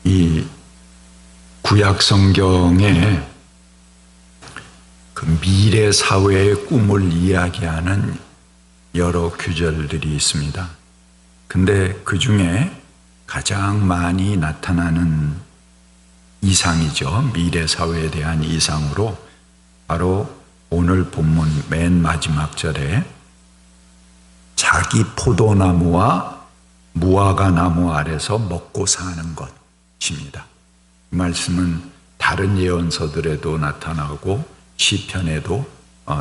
이 구약 성경에 그 미래 사회의 꿈을 이야기하는 여러 구절들이 있습니다. 근데 그 중에 가장 많이 나타나는 이상이죠. 미래 사회에 대한 이상으로 바로 오늘 본문 맨 마지막 절에 자기 포도나무와 무화과 나무 아래서 먹고 사는 것입니다. 이 말씀은 다른 예언서들에도 나타나고 시편에도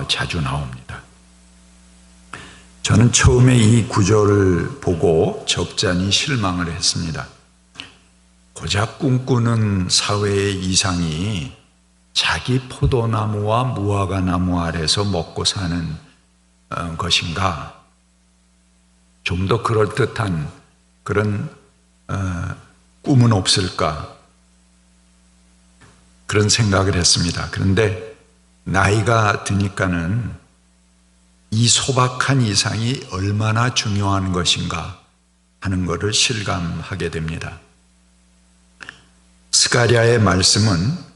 자주 나옵니다. 저는 처음에 이 구절을 보고 적잖이 실망을 했습니다. 고작 꿈꾸는 사회의 이상이 자기 포도나무와 무화과 나무 아래서 먹고 사는 것인가? 좀 더 그럴듯한 그런 꿈은 없을까? 그런 생각을 했습니다. 그런데 나이가 드니까는 이 소박한 이상이 얼마나 중요한 것인가 하는 것을 실감하게 됩니다. 스가랴의 말씀은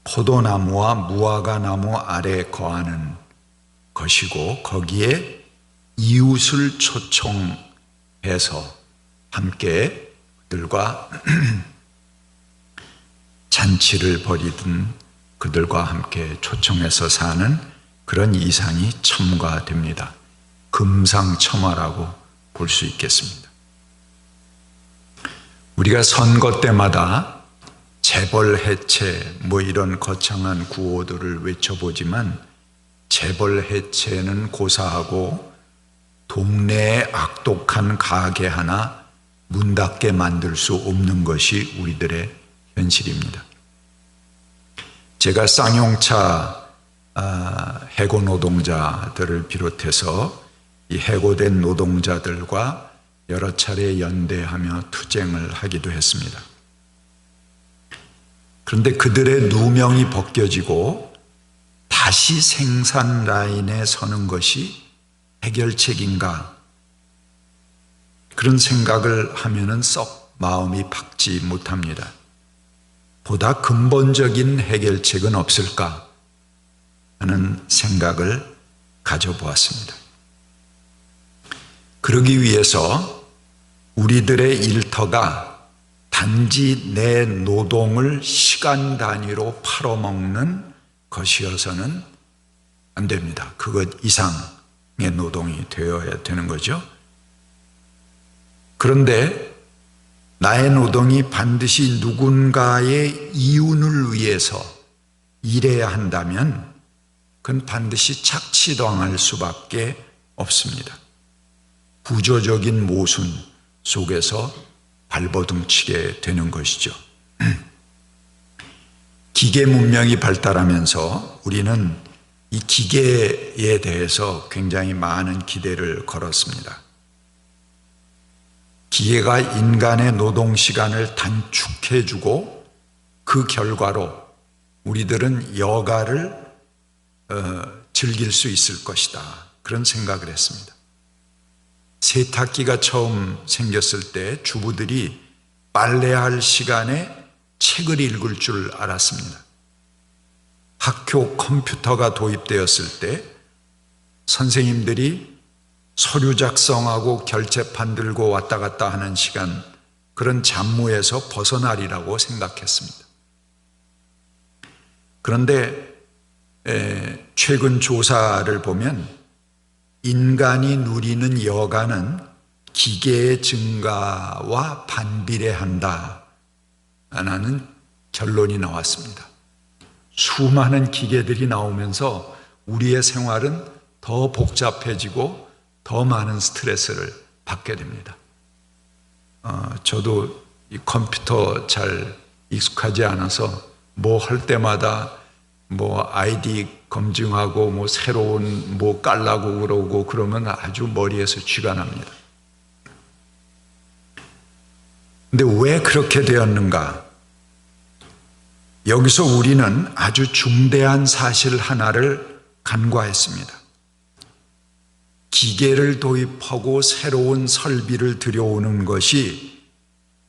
포도나무와 무화과 나무 아래에 거하는 것이고 거기에 이웃을 초청해서 함께 그들과 잔치를 벌이든 그들과 함께 초청해서 사는 그런 이상이 첨가됩니다. 금상첨화라고 볼 수 있겠습니다. 우리가 선거 때마다 재벌 해체 이런 거창한 구호들을 외쳐보지만 재벌 해체는 고사하고 동네에 악독한 가게 하나 문 닫게 만들 수 없는 것이 우리들의 현실입니다. 제가 쌍용차 해고 노동자들을 비롯해서 이 해고된 노동자들과 여러 차례 연대하며 투쟁을 하기도 했습니다. 그런데 그들의 누명이 벗겨지고 다시 생산 라인에 서는 것이 해결책인가? 그런 생각을 하면은 썩 마음이 박지 못합니다. 보다 근본적인 해결책은 없을까 하는 생각을 가져보았습니다. 그러기 위해서 우리들의 일터가 단지 내 노동을 시간 단위로 팔아먹는 것이어서는 안 됩니다. 그것 이상의 노동이 되어야 되는 거죠. 그런데 나의 노동이 반드시 누군가의 이윤을 위해서 일해야 한다면 그건 반드시 착취당할 수밖에 없습니다. 부조적인 모순 속에서 발버둥치게 되는 것이죠. 기계 문명이 발달하면서 우리는 이 기계에 대해서 굉장히 많은 기대를 걸었습니다. 기계가 인간의 노동 시간을 단축해주고 그 결과로 우리들은 여가를 즐길 수 있을 것이다. 그런 생각을 했습니다. 세탁기가 처음 생겼을 때 주부들이 빨래할 시간에 책을 읽을 줄 알았습니다. 학교 컴퓨터가 도입되었을 때 선생님들이 서류 작성하고 결제판 들고 왔다 갔다 하는 시간, 그런 잡무에서 벗어나리라고 생각했습니다. 그런데 최근 조사를 보면 인간이 누리는 여가는 기계의 증가와 반비례한다 라는 결론이 나왔습니다. 수많은 기계들이 나오면서 우리의 생활은 더 복잡해지고 더 많은 스트레스를 받게 됩니다. 저도 이 컴퓨터 잘 익숙하지 않아서 할 때마다 아이디 검증하고 새로운 깔라고 그러고 그러면 아주 머리에서 쥐가 납니다. 근데 왜 그렇게 되었는가? 여기서 우리는 아주 중대한 사실 하나를 간과했습니다. 기계를 도입하고 새로운 설비를 들여오는 것이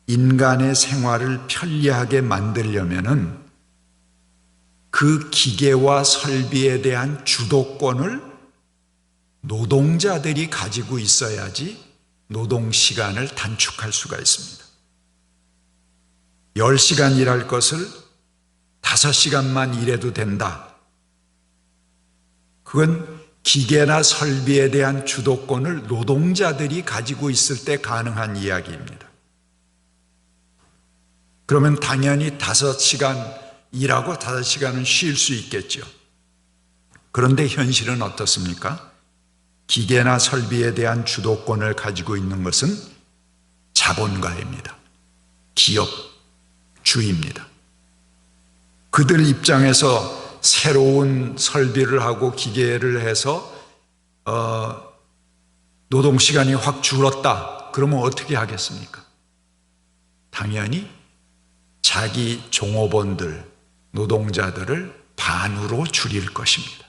인간의 생활을 편리하게 만들려면은 그 기계와 설비에 대한 주도권을 노동자들이 가지고 있어야지 노동 시간을 단축할 수가 있습니다. 10시간 일할 것을 5시간만 일해도 된다. 그건 기계나 설비에 대한 주도권을 노동자들이 가지고 있을 때 가능한 이야기입니다. 그러면 당연히 5시간 일하고 5시간은 쉴 수 있겠죠. 그런데 현실은 어떻습니까? 기계나 설비에 대한 주도권을 가지고 있는 것은 자본가입니다. 기업주의입니다. 그들 입장에서 새로운 설비를 하고 기계를 해서 노동시간이 확 줄었다. 그러면 어떻게 하겠습니까? 당연히 자기 종업원들, 노동자들을 반으로 줄일 것입니다.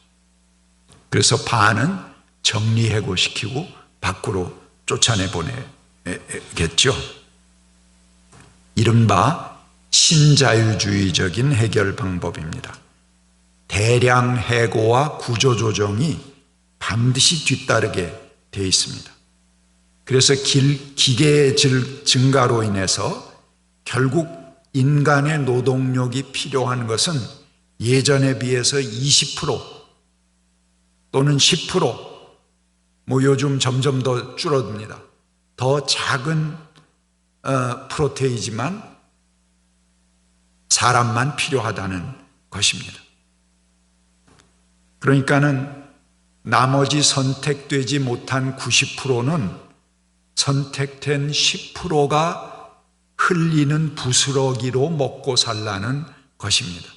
그래서 반은 정리해고시키고 밖으로 쫓아내보내겠죠. 이른바 신자유주의적인 해결 방법입니다. 대량 해고와 구조조정이 반드시 뒤따르게 되어 있습니다. 그래서 기계의 증가로 인해서 결국 인간의 노동력이 필요한 것은 예전에 비해서 20% 또는 10% 요즘 점점 더 줄어듭니다. 더 작은 프로테이지만 사람만 필요하다는 것입니다. 그러니까는 나머지 선택되지 못한 90%는 선택된 10%가 흘리는 부스러기로 먹고 살라는 것입니다.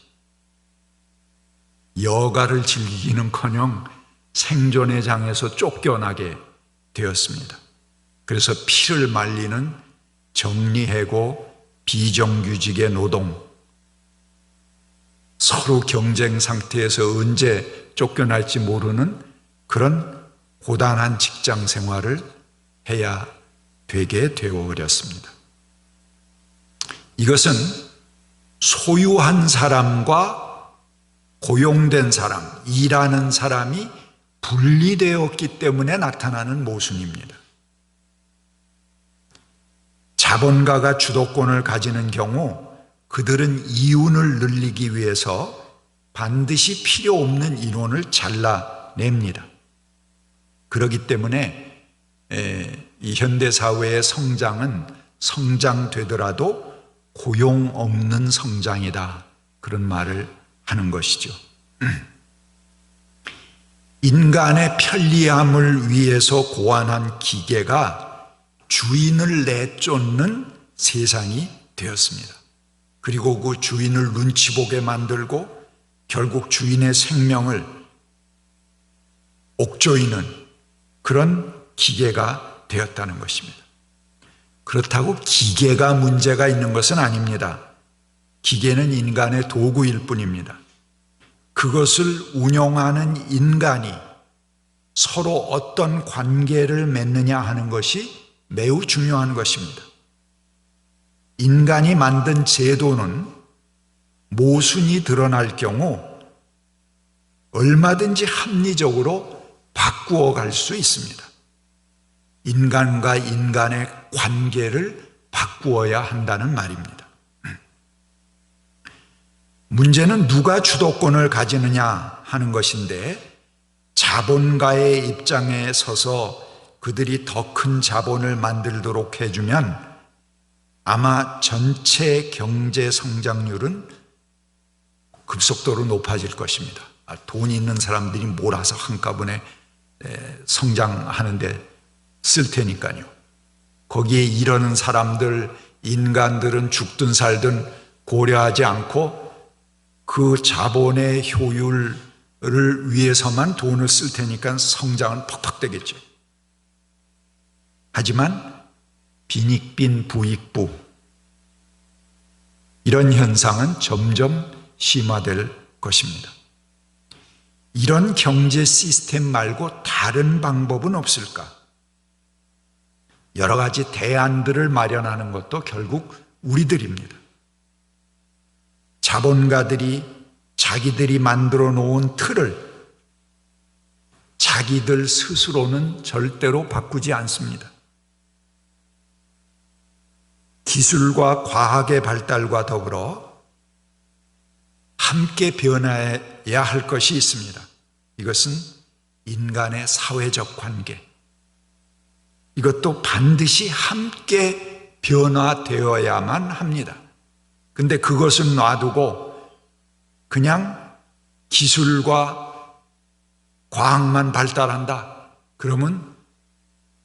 여가를 즐기기는커녕 생존의 장에서 쫓겨나게 되었습니다. 그래서 피를 말리는 정리해고, 비정규직의 노동, 서로 경쟁 상태에서 언제 쫓겨날지 모르는 그런 고단한 직장 생활을 해야 되게 되어버렸습니다. 이것은 소유한 사람과 고용된 사람, 일하는 사람이 분리되었기 때문에 나타나는 모순입니다. 자본가가 주도권을 가지는 경우 그들은 이윤을 늘리기 위해서 반드시 필요 없는 인원을 잘라냅니다. 그렇기 때문에 이 현대사회의 성장은 성장되더라도 고용 없는 성장이다. 그런 말을 하는 것이죠. 인간의 편리함을 위해서 고안한 기계가 주인을 내쫓는 세상이 되었습니다. 그리고 그 주인을 눈치 보게 만들고 결국 주인의 생명을 옥조이는 그런 기계가 되었다는 것입니다. 그렇다고 기계가 문제가 있는 것은 아닙니다. 기계는 인간의 도구일 뿐입니다. 그것을 운용하는 인간이 서로 어떤 관계를 맺느냐 하는 것이 매우 중요한 것입니다. 인간이 만든 제도는 모순이 드러날 경우 얼마든지 합리적으로 바꾸어 갈 수 있습니다. 인간과 인간의 관계를 바꾸어야 한다는 말입니다. 문제는 누가 주도권을 가지느냐 하는 것인데 자본가의 입장에 서서 그들이 더 큰 자본을 만들도록 해주면 아마 전체 경제 성장률은 급속도로 높아질 것입니다. 돈 있는 사람들이 몰아서 한꺼번에 성장하는 데 쓸 테니까요. 거기에 이러는 사람들, 인간들은 죽든 살든 고려하지 않고 그 자본의 효율을 위해서만 돈을 쓸 테니까 성장은 퍽퍽되겠죠. 하지만 빈익빈 부익부 이런 현상은 점점 심화될 것입니다. 이런 경제 시스템 말고 다른 방법은 없을까? 여러 가지 대안들을 마련하는 것도 결국 우리들입니다. 자본가들이 자기들이 만들어 놓은 틀을 자기들 스스로는 절대로 바꾸지 않습니다. 기술과 과학의 발달과 더불어 함께 변화해야 할 것이 있습니다. 이것은 인간의 사회적 관계. 이것도 반드시 함께 변화되어야만 합니다. 근데 그것은 놔두고 그냥 기술과 과학만 발달한다. 그러면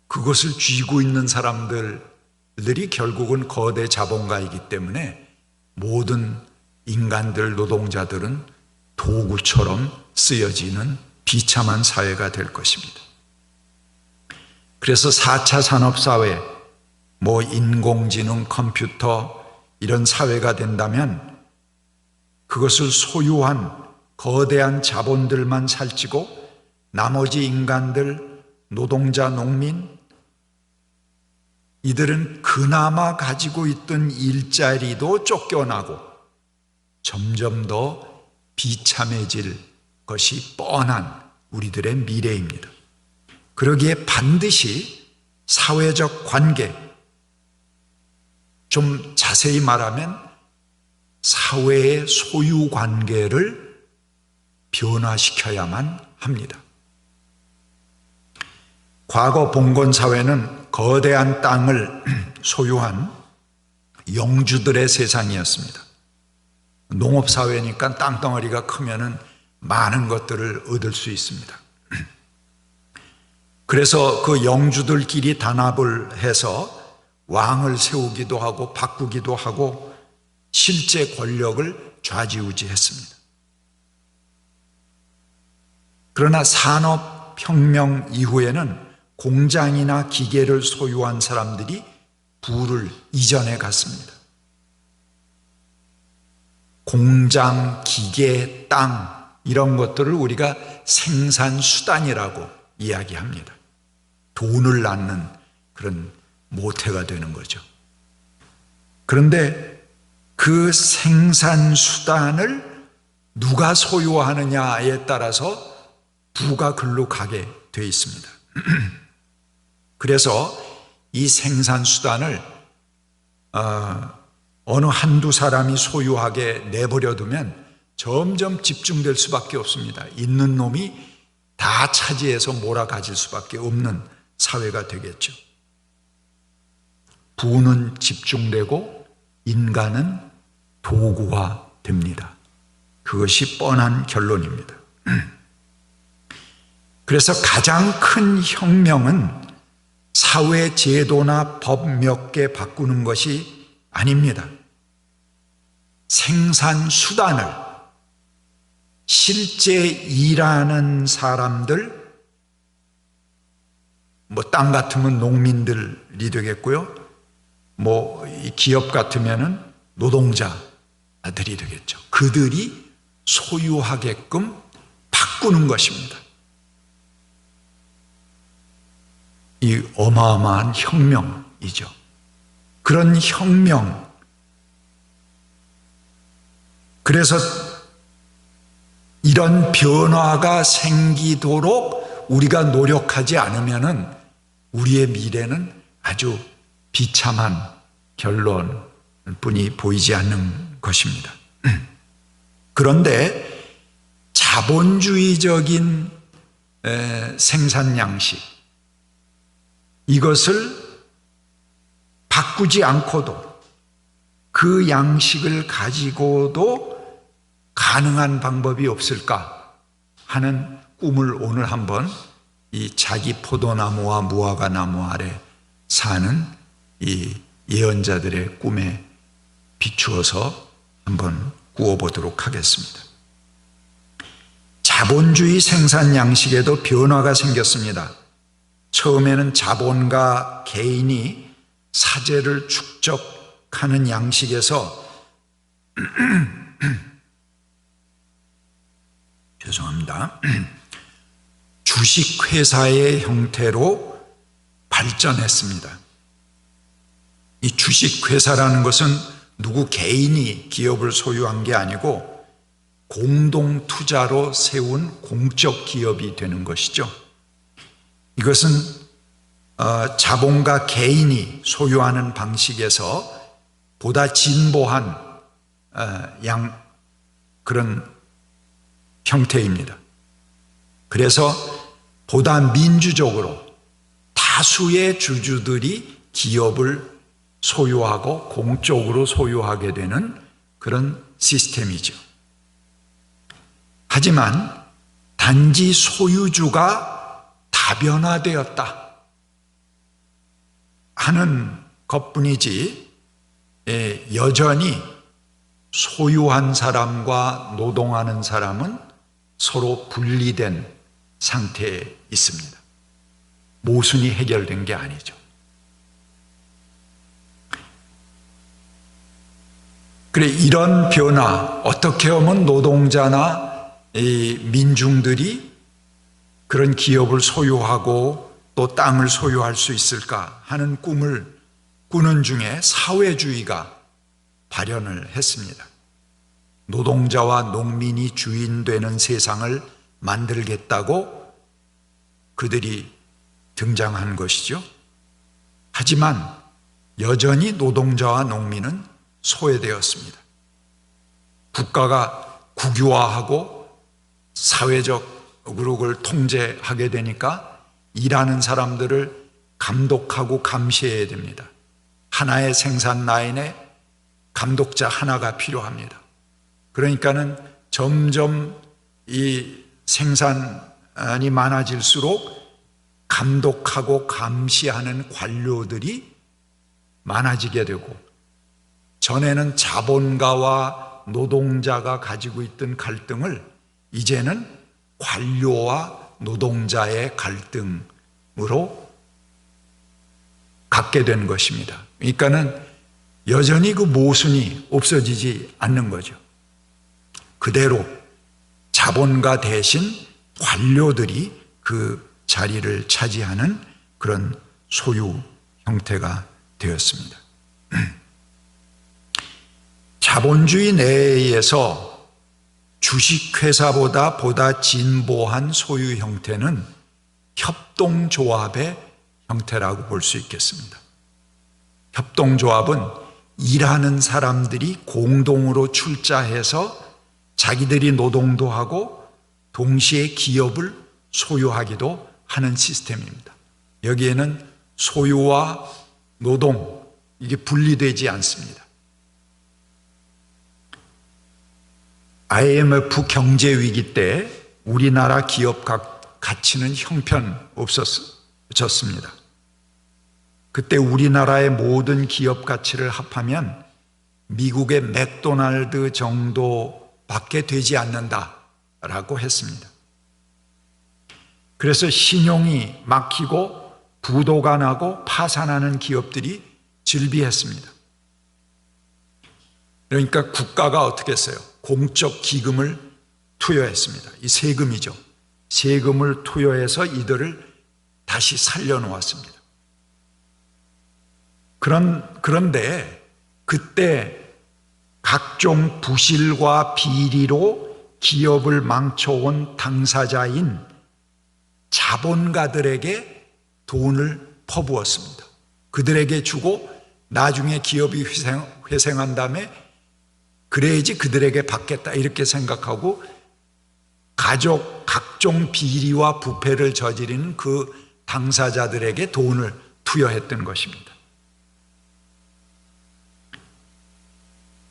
그것을 쥐고 있는 사람들이 결국은 거대 자본가이기 때문에 모든 인간들, 노동자들은 도구처럼 쓰여지는 비참한 사회가 될 것입니다. 그래서 4차 산업사회, 인공지능, 컴퓨터 이런 사회가 된다면 그것을 소유한 거대한 자본들만 살찌고 나머지 인간들, 노동자, 농민 이들은 그나마 가지고 있던 일자리도 쫓겨나고 점점 더 비참해질 것이 뻔한 우리들의 미래입니다. 그러기에 반드시 사회적 관계, 좀 자세히 말하면 사회의 소유 관계를 변화시켜야만 합니다. 과거 봉건 사회는 거대한 땅을 소유한 영주들의 세상이었습니다. 농업 사회니까 땅덩어리가 크면은 많은 것들을 얻을 수 있습니다. 그래서 그 영주들끼리 단합을 해서 왕을 세우기도 하고 바꾸기도 하고 실제 권력을 좌지우지했습니다. 그러나 산업혁명 이후에는 공장이나 기계를 소유한 사람들이 부를 이전해 갔습니다. 공장, 기계, 땅 이런 것들을 우리가 생산수단이라고 이야기합니다. 돈을 낳는 그런 모태가 되는 거죠. 그런데 그 생산수단을 누가 소유하느냐에 따라서 부가 글로 가게 되어 있습니다. 그래서 이 생산수단을 어느 한두 사람이 소유하게 내버려 두면 점점 집중될 수밖에 없습니다. 있는 놈이 다 차지해서 몰아가질 수밖에 없는 사회가 되겠죠. 부는 집중되고 인간은 도구화 됩니다. 그것이 뻔한 결론입니다. 그래서 가장 큰 혁명은 사회 제도나 법 몇 개 바꾸는 것이 아닙니다. 생산 수단을, 실제 일하는 사람들, 땅 같으면 농민들이 되겠고요. 기업 같으면은 노동자들이 되겠죠. 그들이 소유하게끔 바꾸는 것입니다. 이 어마어마한 혁명이죠. 그런 혁명. 그래서 이런 변화가 생기도록 우리가 노력하지 않으면은 우리의 미래는 아주 비참한 결론뿐이 보이지 않는 것입니다. 그런데 자본주의적인 생산 양식, 이것을 바꾸지 않고도 그 양식을 가지고도 가능한 방법이 없을까 하는 꿈을 오늘 한번 이 자기 포도나무와 무화과 나무 아래 사는 이 예언자들의 꿈에 비추어서 한번 꾸어보도록 하겠습니다. 자본주의 생산 양식에도 변화가 생겼습니다. 처음에는 자본가 개인이 사재를 축적하는 양식에서 죄송합니다. 주식회사의 형태로 발전했습니다. 이 주식회사라는 것은 누구 개인이 기업을 소유한 게 아니고 공동 투자로 세운 공적 기업이 되는 것이죠. 이것은 자본가 개인이 소유하는 방식에서 보다 진보한 그런 형태입니다. 그래서 보다 민주적으로 다수의 주주들이 기업을 소유하고 공적으로 소유하게 되는 그런 시스템이죠. 하지만 단지 소유주가 다변화되었다 하는 것뿐이지 여전히 소유한 사람과 노동하는 사람은 서로 분리된 상태에 있습니다. 모순이 해결된 게 아니죠. 그래, 이런 변화, 어떻게 하면 노동자나 이 민중들이 그런 기업을 소유하고 또 땅을 소유할 수 있을까 하는 꿈을 꾸는 중에 사회주의가 발현을 했습니다. 노동자와 농민이 주인 되는 세상을 만들겠다고 그들이 등장한 것이죠. 하지만 여전히 노동자와 농민은 소외되었습니다. 국가가 국유화하고 사회적으로 그걸 통제하게 되니까 일하는 사람들을 감독하고 감시해야 됩니다. 하나의 생산 라인에 감독자 하나가 필요합니다. 그러니까는 점점 이 생산이 많아질수록 감독하고 감시하는 관료들이 많아지게 되고, 전에는 자본가와 노동자가 가지고 있던 갈등을 이제는 관료와 노동자의 갈등으로 갖게 된 것입니다. 그러니까는 여전히 그 모순이 없어지지 않는 거죠. 그대로 자본가 대신 관료들이 그 자리를 차지하는 그런 소유 형태가 되었습니다. 자본주의 내에서 주식회사보다 보다 진보한 소유 형태는 협동조합의 형태라고 볼 수 있겠습니다. 협동조합은 일하는 사람들이 공동으로 출자해서 자기들이 노동도 하고 동시에 기업을 소유하기도 하는 시스템입니다. 여기에는 소유와 노동, 이게 분리되지 않습니다. IMF 경제위기 때 우리나라 기업 가치는 형편없어졌습니다. 그때 우리나라의 모든 기업 가치를 합하면 미국의 맥도날드 정도밖에 되지 않는다라고 했습니다. 그래서 신용이 막히고 부도가 나고 파산하는 기업들이 즐비했습니다. 그러니까 국가가 어떻게 했어요? 공적 기금을 투여했습니다. 이 세금이죠. 세금을 투여해서 이들을 다시 살려놓았습니다. 그런데 그때 각종 부실과 비리로 기업을 망쳐온 당사자인 자본가들에게 돈을 퍼부었습니다. 그들에게 주고 나중에 기업이 회생한 다음에 그래야지 그들에게 받겠다 이렇게 생각하고 각종 비리와 부패를 저지르는 그 당사자들에게 돈을 투여했던 것입니다.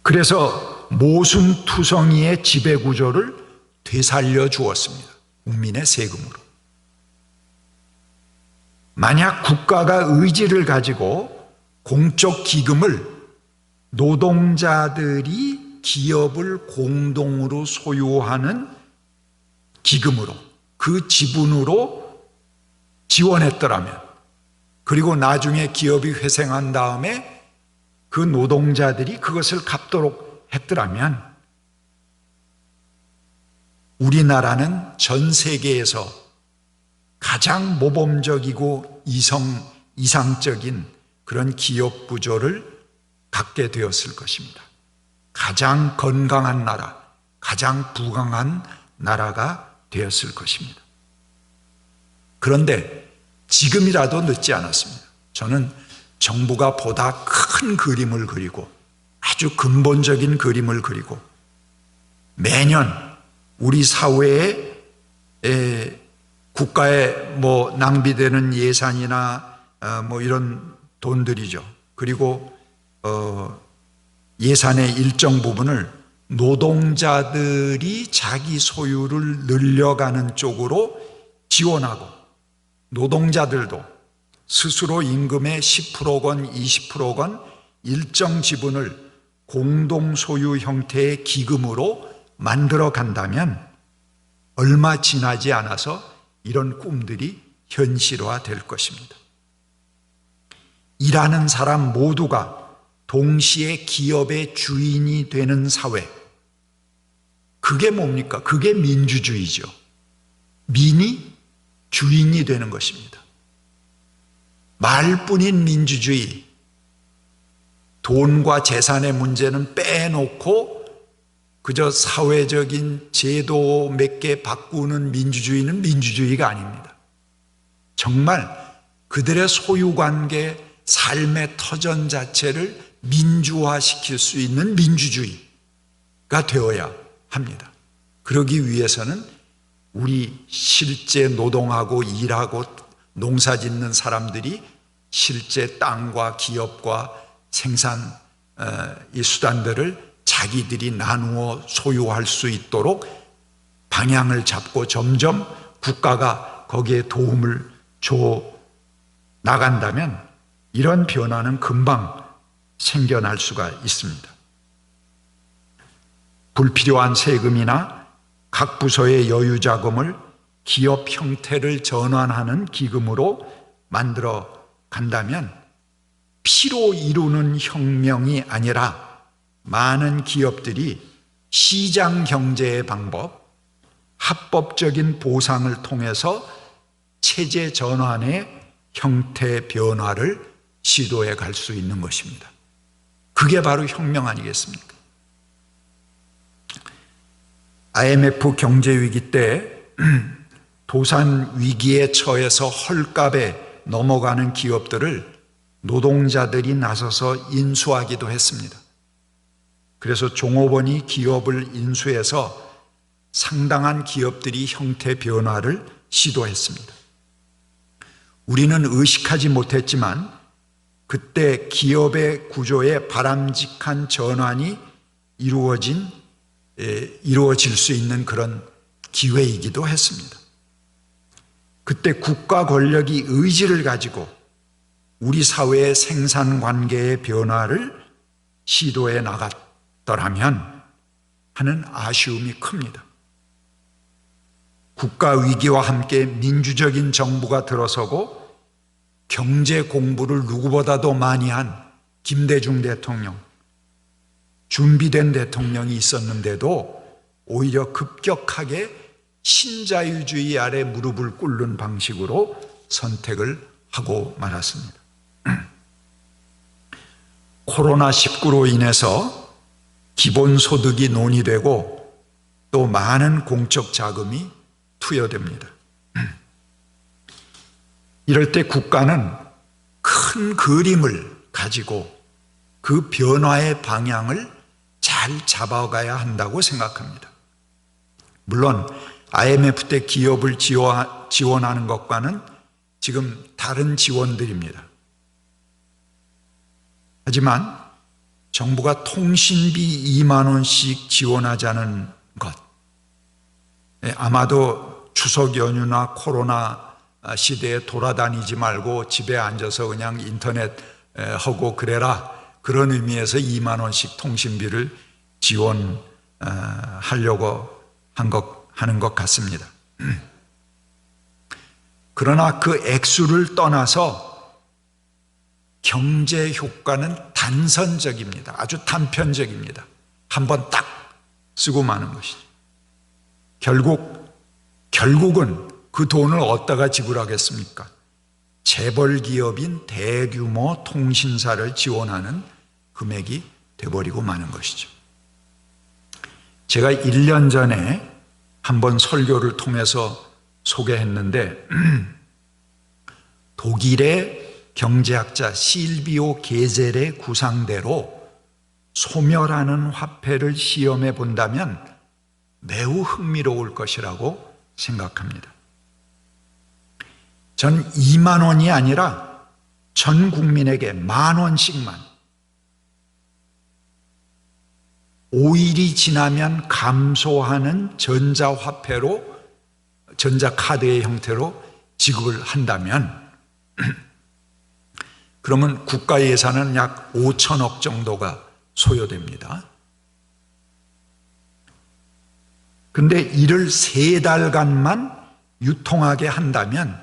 그래서 모순투성이의 지배구조를 되살려 주었습니다. 국민의 세금으로. 만약 국가가 의지를 가지고 공적 기금을 노동자들이 기업을 공동으로 소유하는 기금으로, 그 지분으로 지원했더라면, 그리고 나중에 기업이 회생한 다음에 그 노동자들이 그것을 갚도록 했더라면 우리나라는 전 세계에서 가장 모범적이고 이상적인 그런 기업 구조를 갖게 되었을 것입니다. 가장 건강한 나라, 가장 부강한 나라가 되었을 것입니다. 그런데 지금이라도 늦지 않았습니다. 저는 정부가 보다 큰 그림을 그리고 아주 근본적인 그림을 그리고 매년 우리 사회에 국가에 낭비되는 예산이나 이런 돈들이죠. 그리고 예산의 일정 부분을 노동자들이 자기 소유를 늘려가는 쪽으로 지원하고 노동자들도 스스로 임금의 10%건 20%건 일정 지분을 공동 소유 형태의 기금으로 만들어 간다면 얼마 지나지 않아서 이런 꿈들이 현실화될 것입니다. 일하는 사람 모두가 동시에 기업의 주인이 되는 사회. 그게 뭡니까? 그게 민주주의죠. 민이 주인이 되는 것입니다. 말뿐인 민주주의, 돈과 재산의 문제는 빼놓고 그저 사회적인 제도 몇 개 바꾸는 민주주의는 민주주의가 아닙니다. 정말 그들의 소유관계, 삶의 터전 자체를 민주화시킬 수 있는 민주주의가 되어야 합니다. 그러기 위해서는 우리 실제 노동하고 일하고 농사 짓는 사람들이 실제 땅과 기업과 생산 이 수단들을 자기들이 나누어 소유할 수 있도록 방향을 잡고 점점 국가가 거기에 도움을 줘 나간다면 이런 변화는 금방 생겨날 수가 있습니다. 불필요한 세금이나 각 부서의 여유 자금을 기업 형태를 전환하는 기금으로 만들어 간다면 피로 이루는 혁명이 아니라 많은 기업들이 시장 경제의 방법, 합법적인 보상을 통해서 체제 전환의 형태 변화를 시도해 갈 수 있는 것입니다. 그게 바로 혁명 아니겠습니까? IMF 경제위기 때 도산 위기에 처해서 헐값에 넘어가는 기업들을 노동자들이 나서서 인수하기도 했습니다. 그래서 종업원이 기업을 인수해서 상당한 기업들이 형태 변화를 시도했습니다. 우리는 의식하지 못했지만 그때 기업의 구조에 바람직한 전환이 이루어질 수 있는 그런 기회이기도 했습니다. 그때 국가 권력이 의지를 가지고 우리 사회의 생산 관계의 변화를 시도해 나갔더라면 하는 아쉬움이 큽니다. 국가 위기와 함께 민주적인 정부가 들어서고 경제 공부를 누구보다도 많이 한 김대중 대통령, 준비된 대통령이 있었는데도 오히려 급격하게 신자유주의 아래 무릎을 꿇는 방식으로 선택을 하고 말았습니다. 코로나19로 인해서 기본소득이 논의되고 또 많은 공적 자금이 투여됩니다. 이럴 때 국가는 큰 그림을 가지고 그 변화의 방향을 잘 잡아가야 한다고 생각합니다. 물론 IMF 때 기업을 지원하는 것과는 지금 다른 지원들입니다. 하지만 정부가 통신비 2만 원씩 지원하자는 것, 아마도 추석 연휴나 코로나 시대에 돌아다니지 말고 집에 앉아서 그냥 인터넷 하고 그래라, 그런 의미에서 2만 원씩 통신비를 지원하려고 하는 것 같습니다. 그러나 그 액수를 떠나서 경제 효과는 단선적입니다. 아주 단편적입니다. 한번 딱 쓰고 마는 것이죠. 결국은 그 돈을 어디다가 지불하겠습니까? 재벌 기업인 대규모 통신사를 지원하는 금액이 돼버리고 마는 것이죠. 제가 1년 전에 한번 설교를 통해서 소개했는데 독일의 경제학자 실비오 게젤의 구상대로 소멸하는 화폐를 시험해 본다면 매우 흥미로울 것이라고 생각합니다. 전 2만 원이 아니라 전 국민에게 10,000원씩만 5일이 지나면 감소하는 전자화폐로, 전자카드의 형태로 지급을 한다면 그러면 국가 예산은 약 5천억 정도가 소요됩니다. 근데 이를 3달간만 유통하게 한다면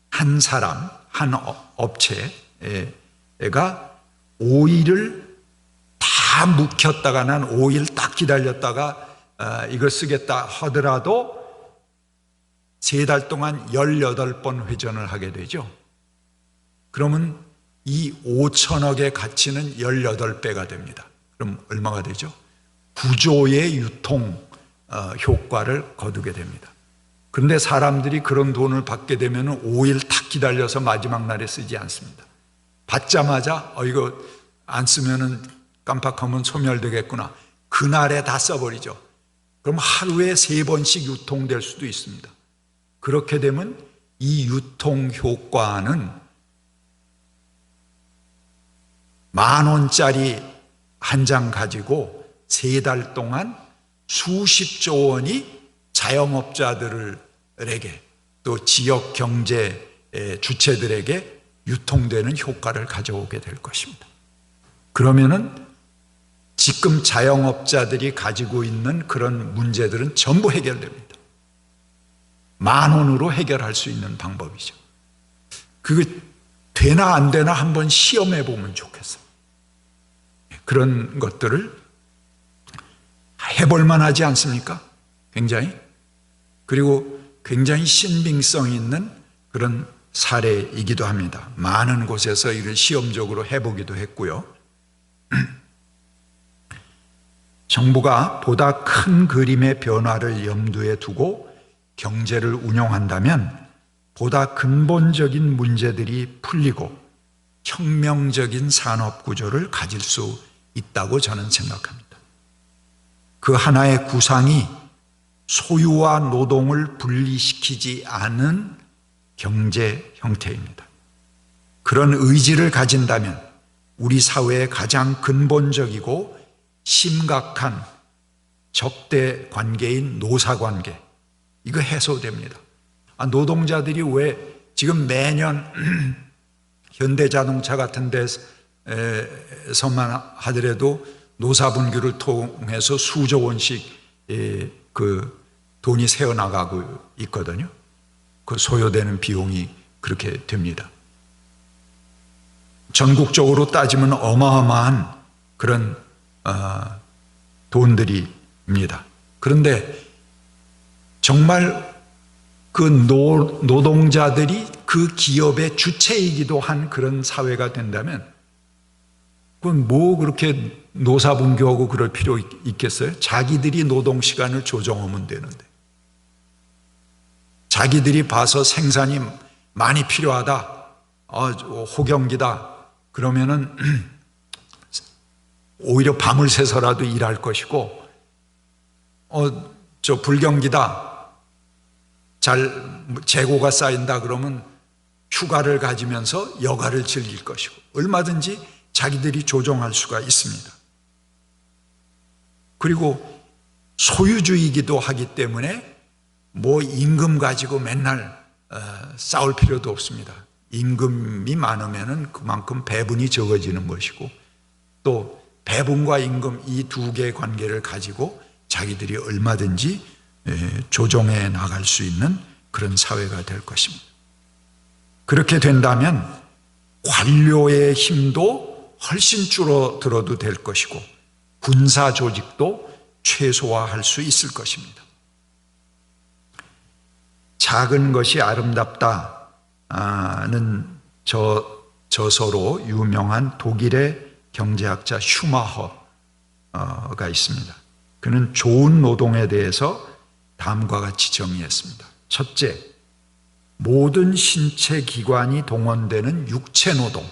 한 사람, 한 업체가 오일을 다 묵혔다가 난 5일 딱 기다렸다가 이걸 쓰겠다 하더라도 3달 동안 18번 회전을 하게 되죠. 그러면 이 5천억의 가치는 18배가 됩니다. 그럼 얼마가 되죠? 9조의 유통 효과를 거두게 됩니다. 그런데 사람들이 그런 돈을 받게 되면 5일 탁 기다려서 마지막 날에 쓰지 않습니다. 받자마자 이거 안 쓰면은 깜빡하면 소멸되겠구나. 그날에 다 써버리죠. 그럼 하루에 3번씩 유통될 수도 있습니다. 그렇게 되면 이 유통 효과는 10,000원짜리 한 장 가지고 3달 동안 수십조 원이 자영업자들에게 또 지역 경제 주체들에게 유통되는 효과를 가져오게 될 것입니다. 그러면은 지금 자영업자들이 가지고 있는 그런 문제들은 전부 해결됩니다. 10,000원으로 해결할 수 있는 방법이죠. 그게 되나 안 되나 한번 시험해 보면 좋겠어요. 그런 것들을 해볼 만하지 않습니까? 굉장히. 그리고 굉장히 신빙성 있는 그런 사례이기도 합니다. 많은 곳에서 이를 시험적으로 해보기도 했고요. 정부가 보다 큰 그림의 변화를 염두에 두고 경제를 운용한다면 보다 근본적인 문제들이 풀리고 혁명적인 산업 구조를 가질 수 있다고 저는 생각합니다. 그 하나의 구상이 소유와 노동을 분리시키지 않은 경제 형태입니다. 그런 의지를 가진다면 우리 사회의 가장 근본적이고 심각한 적대 관계인 노사 관계, 이거 해소됩니다. 노동자들이 왜 지금 매년 현대자동차 같은 데서만 하더라도 노사분규를 통해서 수조 원씩 그 돈이 새어나가고 있거든요. 그 소요되는 비용이 그렇게 됩니다. 전국적으로 따지면 어마어마한 그런 돈들입니다. 그런데 정말 그 노동자들이 그 기업의 주체이기도 한 그런 사회가 된다면 그건 뭐 그렇게 노사분규하고 그럴 필요 있겠어요? 자기들이 노동시간을 조정하면 되는데, 자기들이 봐서 생산이 많이 필요하다, 호경기다 그러면은 오히려 밤을 새서라도 일할 것이고, 저 불경기다, 잘 재고가 쌓인다 그러면 휴가를 가지면서 여가를 즐길 것이고, 얼마든지 자기들이 조정할 수가 있습니다. 그리고 소유주의이기도 하기 때문에 뭐 임금 가지고 맨날 싸울 필요도 없습니다. 임금이 많으면 그만큼 배분이 적어지는 것이고, 또 배분과 임금 이 두 개의 관계를 가지고 자기들이 얼마든지 조정해 나갈 수 있는 그런 사회가 될 것입니다. 그렇게 된다면 관료의 힘도 훨씬 줄어들어도 될 것이고 군사 조직도 최소화할 수 있을 것입니다. 작은 것이 아름답다, 저서로 유명한 독일의 경제학자 슈마허가 있습니다. 그는 좋은 노동에 대해서 다음과 같이 정의했습니다. 첫째, 모든 신체 기관이 동원되는 육체 노동,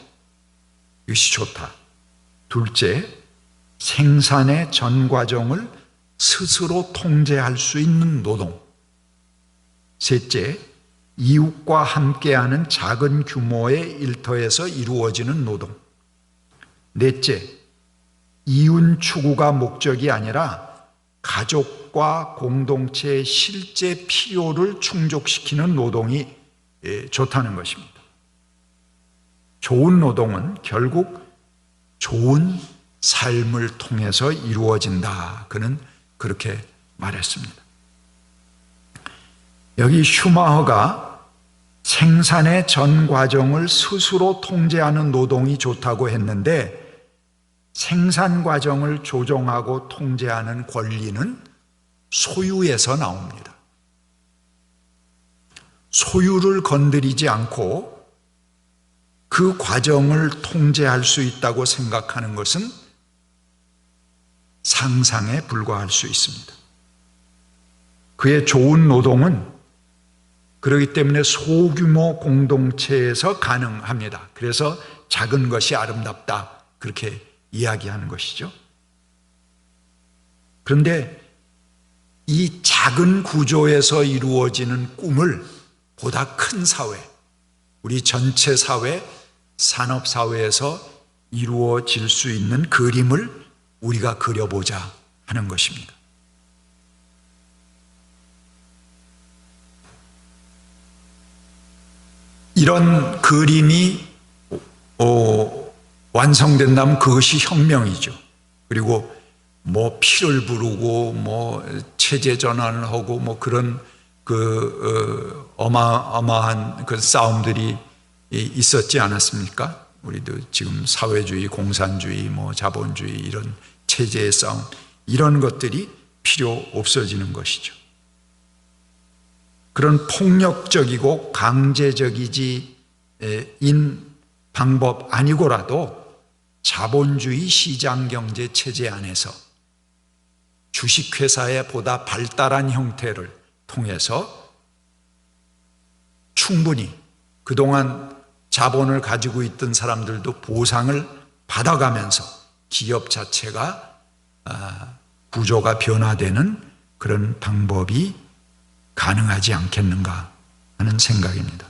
이것이 좋다. 둘째, 생산의 전 과정을 스스로 통제할 수 있는 노동. 셋째, 이웃과 함께하는 작은 규모의 일터에서 이루어지는 노동. 넷째, 이윤 추구가 목적이 아니라 가족과 공동체의 실제 필요를 충족시키는 노동이 좋다는 것입니다. 좋은 노동은 결국 좋은 삶을 통해서 이루어진다. 그는 그렇게 말했습니다. 여기 슈마허가 생산의 전 과정을 스스로 통제하는 노동이 좋다고 했는데 생산 과정을 조종하고 통제하는 권리는 소유에서 나옵니다. 소유를 건드리지 않고 그 과정을 통제할 수 있다고 생각하는 것은 상상에 불과할 수 있습니다. 그의 좋은 노동은 그렇기 때문에 소규모 공동체에서 가능합니다. 그래서 작은 것이 아름답다. 그렇게 이야기하는 것이죠. 그런데 이 작은 구조에서 이루어지는 꿈을 보다 큰 사회, 우리 전체 사회, 산업사회에서 이루어질 수 있는 그림을 우리가 그려보자 하는 것입니다. 이런 그림이 완성된다면 그것이 혁명이죠. 그리고 뭐 피를 부르고 뭐 체제 전환을 하고 뭐 그런 어마어마한 그 싸움들이 있었지 않았습니까? 우리도 지금 사회주의, 공산주의, 뭐 자본주의 이런 체제의 싸움, 이런 것들이 필요 없어지는 것이죠. 그런 폭력적이고 강제적이지 인 방법 아니고라도 자본주의 시장경제 체제 안에서 주식회사의 보다 발달한 형태를 통해서 충분히 그동안 자본을 가지고 있던 사람들도 보상을 받아가면서 기업 자체가 구조가 변화되는 그런 방법이 가능하지 않겠는가 하는 생각입니다.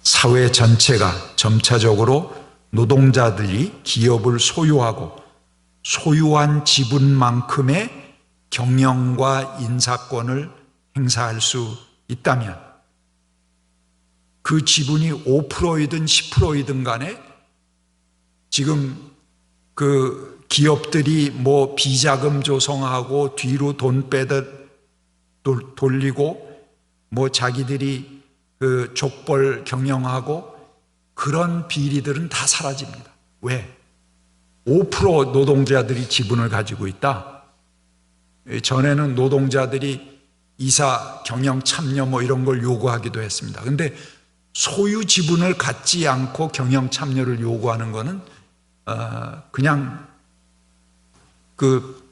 사회 전체가 점차적으로 노동자들이 기업을 소유하고 소유한 지분만큼의 경영과 인사권을 행사할 수 있다면 그 지분이 5%이든 10%이든 간에 지금 그 기업들이 뭐 비자금 조성하고 뒤로 돈 빼다 돌리고 뭐 자기들이 그 족벌 경영하고 그런 비리들은 다 사라집니다. 왜? 5% 노동자들이 지분을 가지고 있다. 전에는 노동자들이 이사 경영 참여 뭐 이런 걸 요구하기도 했습니다. 그런데 소유 지분을 갖지 않고 경영 참여를 요구하는 것은 그냥 그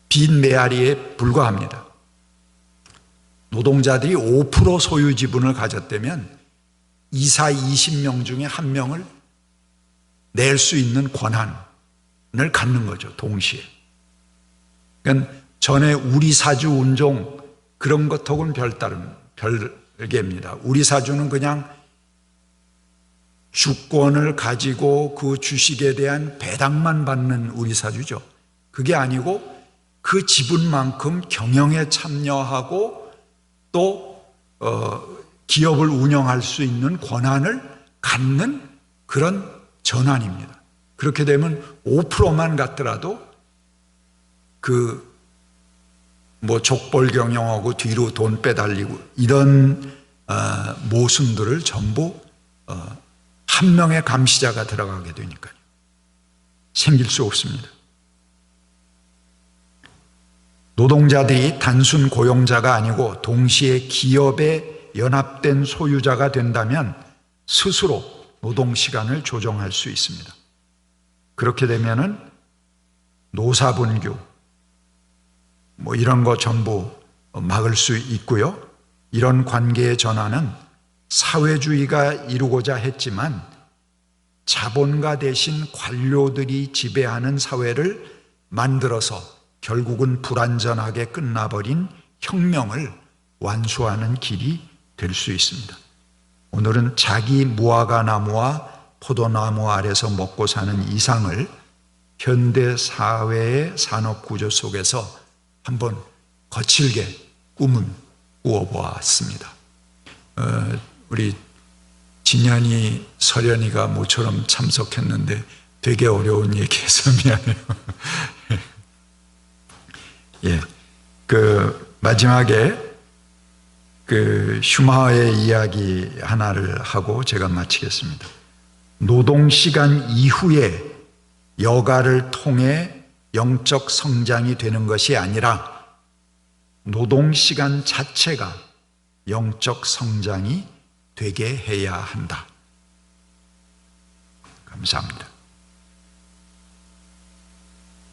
빈 메아리에 불과합니다. 노동자들이 5% 소유 지분을 가졌다면 이사 20명 중에 1명을 낼 수 있는 권한을 갖는 거죠. 동시에. 그러니까 전에 우리 사주 운종 그런 것하고는 별개입니다. 우리 사주는 그냥 주권을 가지고 그 주식에 대한 배당만 받는 우리 사주죠. 그게 아니고 그 지분만큼 경영에 참여하고 또 기업을 운영할 수 있는 권한을 갖는 그런 전환입니다. 그렇게 되면 5%만 갖더라도 그 뭐 족벌 경영하고 뒤로 돈 빼달리고 이런 모순들을 전부 한 명의 감시자가 들어가게 되니까요. 생길 수 없습니다. 노동자들이 단순 고용자가 아니고 동시에 기업의 연합된 소유자가 된다면 스스로 노동 시간을 조정할 수 있습니다. 그렇게 되면은 노사분규 이런 거 전부 막을 수 있고요. 이런 관계의 전환은 사회주의가 이루고자 했지만 자본가 대신 관료들이 지배하는 사회를 만들어서 결국은 불완전하게 끝나버린 혁명을 완수하는 길이 될 수 있습니다. 오늘은 자기 무화과 나무와 포도나무 아래서 먹고 사는 이상을 현대 사회의 산업 구조 속에서 한번 거칠게 꿈을 꾸어보았습니다. 우리 진현이, 설현이가 모처럼 참석했는데 되게 어려운 얘기해서 미안해요. 예, 마지막에 슈마허의 이야기 하나를 하고 제가 마치겠습니다. 노동시간 이후에 여가를 통해 영적 성장이 되는 것이 아니라 노동시간 자체가 영적 성장이 되게 해야 한다. 감사합니다.